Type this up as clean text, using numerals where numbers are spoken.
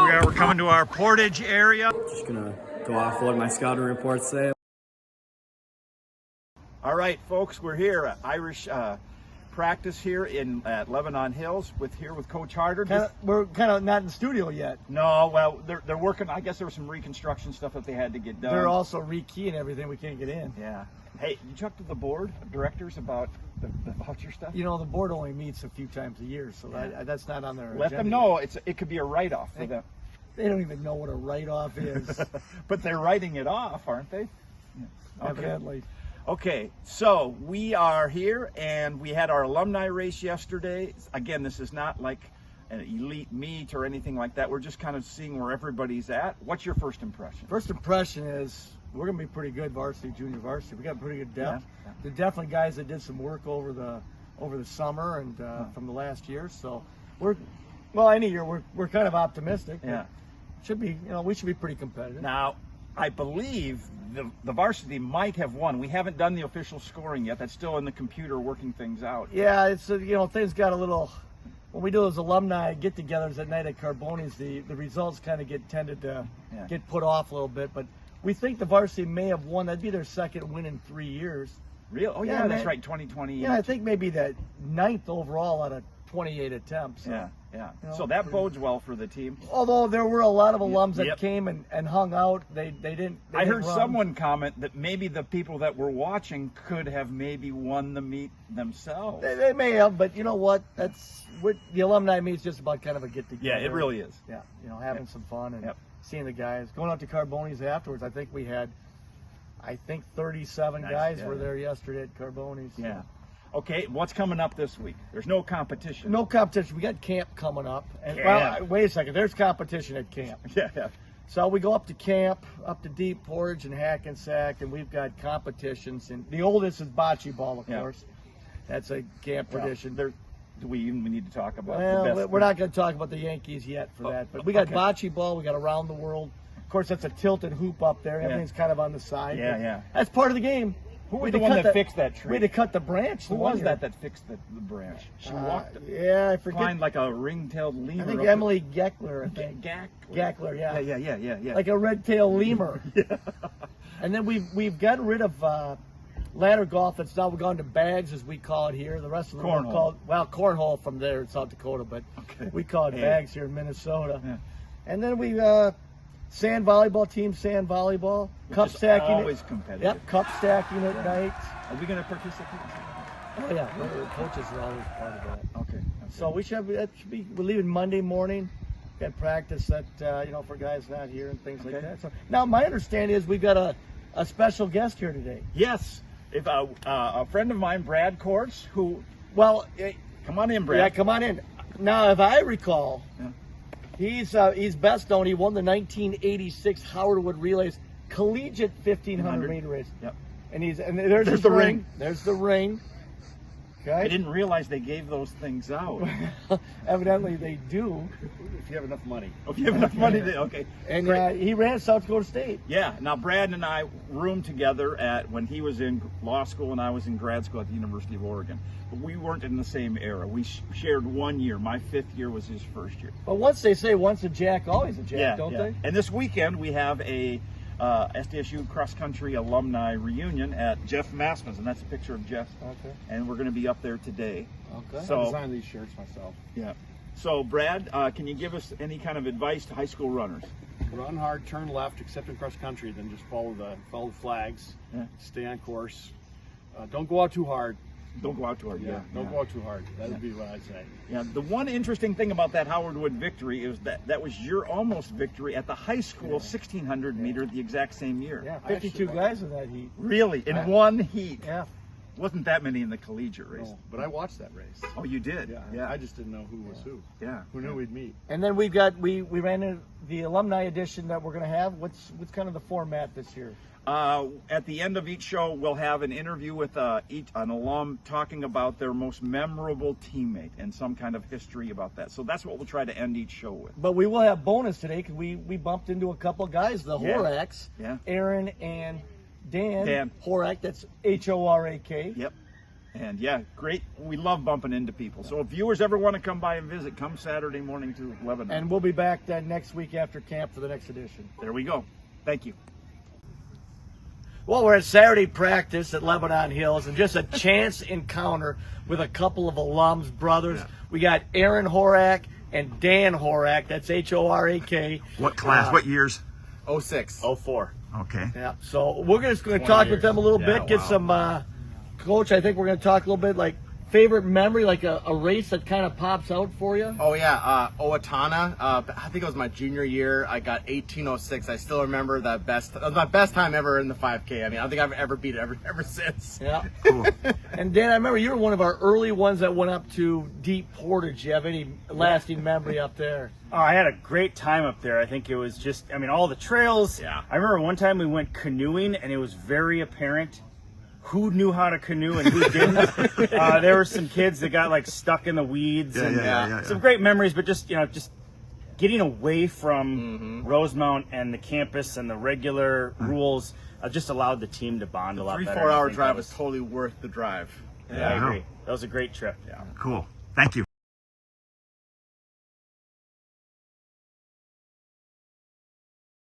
We're coming to our Portage area. Just gonna go off what my scouting reports say. All right, folks, we're here at Irish practice here at Lebanon Hills with Coach Harder. We're kind of not in the studio yet. No, well, they're working. I guess there was some reconstruction stuff that they had to get done. They're also rekeying everything. We can't get in. Yeah. Hey, you talked to the board of directors about the voucher stuff? You know, the board only meets a few times a year, so that's not on their Let agenda them know it could be a write-off for them. They don't even know what a write-off is. But they're writing it off, aren't they? Yeah. Okay. Evidently. Okay, so we are here, and we had our alumni race yesterday. Again, this is not like an elite meet or anything like that. We're just kind of seeing where everybody's at. What's your first impression? First impression is we're going to be pretty good varsity, junior varsity. We got pretty good depth. Yeah. They're definitely guys that did some work over the summer and from the last year. So any year we're kind of optimistic. Yeah, should be. We should be pretty competitive. Now, I believe the varsity might have won. We haven't done the official scoring yet. That's still in the computer working things out. Yeah, it's things got a little. When we do those alumni get-togethers at night at Carboni's, the results kind of tended to get put off a little bit. But we think the varsity may have won. That'd be their second win in 3 years. Really? Oh yeah, that's right. 2020. Yeah, I think maybe that 9th overall out of 28 attempts. So, yeah. So that bodes well for the team. Although there were a lot of alums that came and hung out, they didn't. I heard someone comment that maybe the people that were watching could have maybe won the meet themselves. They may have, but you know what? That's what the alumni meet is just about kind of a get together. Yeah, it really is. Yeah, having some fun and seeing the guys. Going out to Carboni's afterwards, I think we had 37 guys were there yesterday at Carboni's. So. Yeah. Okay, what's coming up this week? There's no competition. No competition. We got camp coming up. And well, wait a second. There's competition at camp. Yeah. So we go up to camp, up to Deep Portage and Hackensack, and we've got competitions. And the oldest is bocce ball, of course. That's a camp tradition. Do we even need to talk about the best? We're not going to talk about the Yankees yet for that. But we got bocce ball. We got around the world. Of course, that's a tilted hoop up there. Everything's kind of on the side. Yeah. That's part of the game. Who was the one that fixed that tree? We had to cut the branch. Who was that fixed the branch? She walked. I forget. Climbed like a ring-tailed lemur. I think Emily Geckler. Geckler, yeah. Yeah. Like a red-tailed lemur. Yeah. And then we've gotten rid of ladder golf. That's now gone to bags, as we call it here. The rest of them are called cornhole from there in South Dakota, but we call it bags here in Minnesota. Yeah. And then we sand volleyball team, sand volleyball, cup stacking. Always competitive. Yep, cup stacking at night. Are we going to participate? Oh yeah, the coaches are always part of that. Okay. So we're leaving Monday morning. Got practice that for guys not here and things like that. So now my understanding is we've got a special guest here today. Yes, if a friend of mine, Brad Courts, who come on in, Brad. Yeah, come on in. Now, if I recall. Yeah. He's best known. He won the 1986 Howard Wood Relays Collegiate 1500 meter race. Yep. And there's the ring. There's the ring. Okay. I didn't realize they gave those things out. Evidently they do. If you have enough money. If you have enough money, okay. And he ran South Dakota State. Yeah. Now Brad and I roomed together when he was in law school and I was in grad school at the University of Oregon. But we weren't in the same era. We shared 1 year. My 5th year was his 1st year. But once a Jack, always a Jack, don't they? And this weekend we have a SDSU cross country alumni reunion at Jeff Massman's, and that's a picture of Jeff. Okay. And we're going to be up there today. Okay. So, I designed these shirts myself. Yeah. So Brad, can you give us any kind of advice to high school runners? Run hard, turn left, except in cross country. Then just follow the flags. Yeah. Stay on course. Don't go out too hard. Don't go out too hard. Don't go out too hard. That would be what I'd say. Yeah. The one interesting thing about that Howard Wood victory is that was your almost victory at the high school 1600 meter the exact same year. Yeah, 52 guys in that heat. Really, in one heat. Yeah. Wasn't that many in the collegiate race. No, but I watched that race. Oh, you did? Yeah. I just didn't know who was who. Yeah. Who knew we'd meet. And then we ran into the alumni edition that we're going to have. What's kind of the format this year? At the end of each show, we'll have an interview with an alum talking about their most memorable teammate and some kind of history about that. So that's what we'll try to end each show with. But we will have bonus today because we bumped into a couple of guys, the Horaks, Aaron and Dan Horak. That's Horak. Yep. And yeah, great. We love bumping into people. So if viewers ever want to come by and visit, come Saturday morning to Lebanon. And we'll be back then next week after camp for the next edition. There we go. Thank you. Well, we're at Saturday practice at Lebanon Hills, and just a chance encounter with a couple of alums, brothers. Yeah. We got Aaron Horak and Dan Horak. That's Horak. What class? What years? 06. 04. Okay. Yeah. So we're just going to talk with them a little bit, get some. Coach, I think we're going to talk a little bit like favorite memory, like a race that kind of pops out for you. Oh yeah, Owatonna. I think it was my junior year. I got 18:06. I still remember that best. That was my best time ever in the 5K. I mean, I don't think I've ever beat it ever since. Yeah. Cool. And Dan, I remember you were one of our early ones that went up to Deep Portage. Do you have any lasting memory up there? Oh, I had a great time up there. I think it was just, I mean, all the trails. Yeah. I remember one time we went canoeing, and it was very apparent who knew how to canoe and who didn't. There were some kids that got like stuck in the weeds, some great memories. But just just getting away from Rosemount and the campus and the regular rules just allowed the team to bond a lot better. 3-4 hour drive was totally worth the drive. Yeah, I agree. That was a great trip. Yeah. Cool. Thank you.